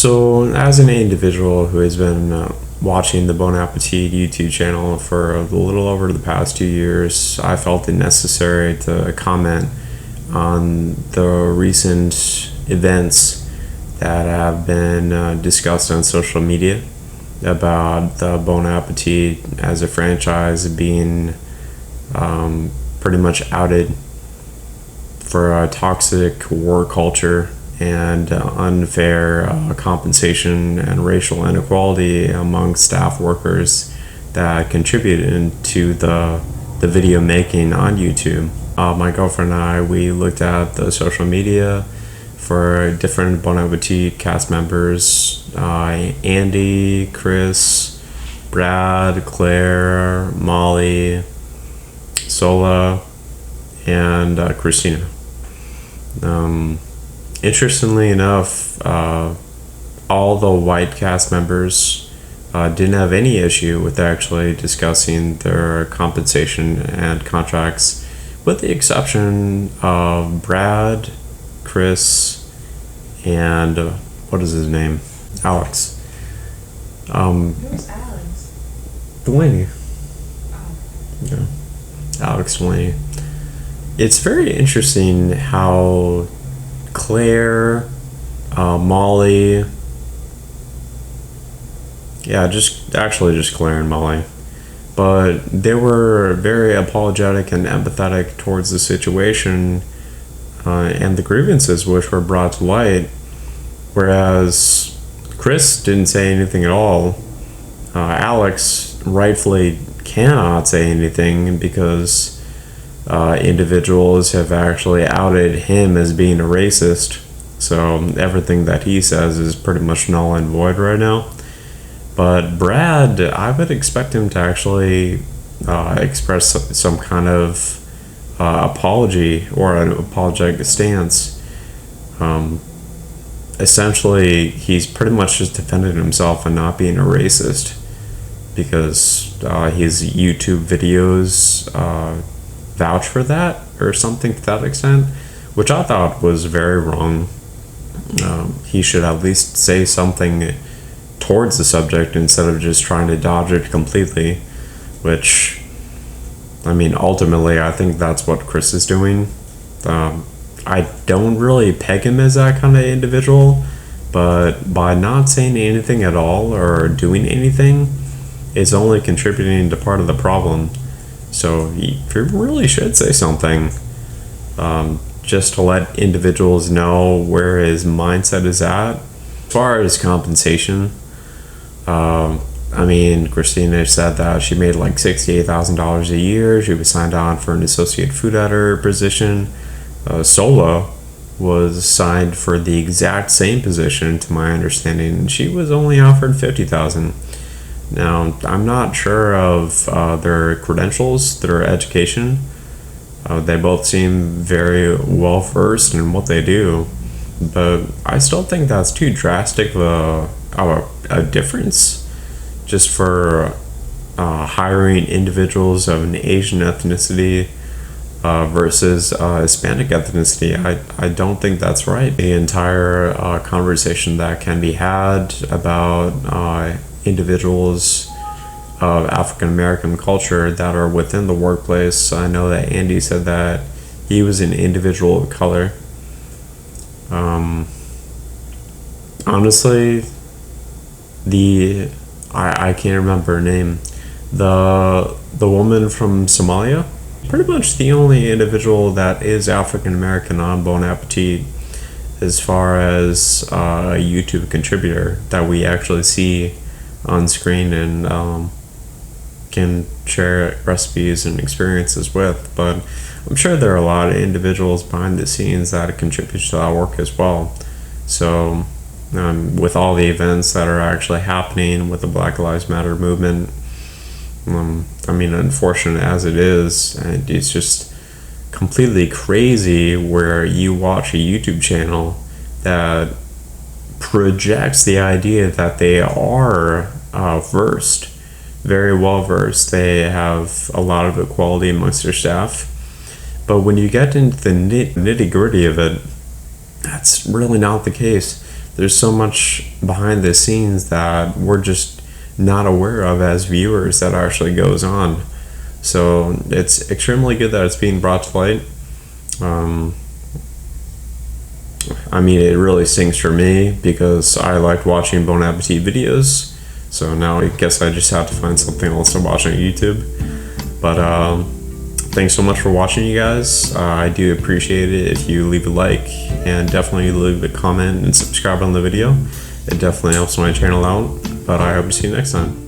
So, as an individual who has been watching the BonAppetit YouTube channel for a little over the past 2 years, I felt it necessary to comment on the recent events that have been discussed on social media about the BonAppetit as a franchise being pretty much outed for a toxic war culture and unfair compensation and racial inequality among staff workers that contributed to the video making on YouTube. My girlfriend and I, we looked at the social media for different BonAppetit cast members, Andy, Chris, Brad, Claire, Molly, Sola, and Christina. Interestingly enough, all the white cast members didn't have any issue with actually discussing their compensation and contracts, with the exception of Brad, Chris, and what is his name? Alex. Who's Alex? Delaney. Oh. Yeah. Alex Delaney. It's very interesting how Claire, Molly, just Claire and Molly, but they were very apologetic and empathetic towards the situation and the grievances which were brought to light, whereas Chris didn't say anything at all. Alex rightfully cannot say anything because individuals have actually outed him as being a racist, so everything that he says is pretty much null and void right now. But Brad, I would expect him to actually express some kind of apology or an apologetic stance. Essentially, he's pretty much just defended himself and not being a racist because his YouTube videos vouch for that or something to that extent, which I thought was very wrong. He should at least say something towards the subject instead of just trying to dodge it completely, which, I mean, ultimately I think that's what Chris is doing. I don't really peg him as that kind of individual, but by not saying anything at all or doing anything, it's only contributing to part of the problem. So he really should say something, just to let individuals know where his mindset is at. As far as compensation, I mean, Christina said that she made like $68,000 a year. She was signed on for an associate food editor position. Sola was signed for the exact same position, to my understanding. She was only offered $50,000. Now, I'm not sure of their credentials, their education. They both seem very well versed in what they do, but I still think that's too drastic of a difference just for hiring individuals of an Asian ethnicity versus Hispanic ethnicity. I don't think that's right. The entire conversation that can be had about individuals of African American culture that are within the workplace. I know that Andy said that he was an individual of color. Honestly, I can't remember her name. The woman from Somalia, pretty much the only individual that is African American on BonAppetit as far as a YouTube contributor that we actually see on screen and can share recipes and experiences with. But I'm sure there are a lot of individuals behind the scenes that contribute to that work as well. So with all the events that are actually happening with the Black Lives Matter movement, I mean, unfortunate as it is, it's just completely crazy where you watch a YouTube channel that projects the idea that they are versed, very well versed. They have a lot of equality amongst their staff. But when you get into the nitty gritty of it, that's really not the case. there's so much behind the scenes that we're just not aware of as viewers that actually goes on. So it's extremely good that it's being brought to light. I mean, it really stings for me because I liked watching BonAppetit videos. So now I guess I just have to find something else to watch on YouTube. But thanks so much for watching, you guys. I do appreciate it if you leave a like and definitely leave a comment and subscribe on the video. It definitely helps my channel out. But I hope to see you next time.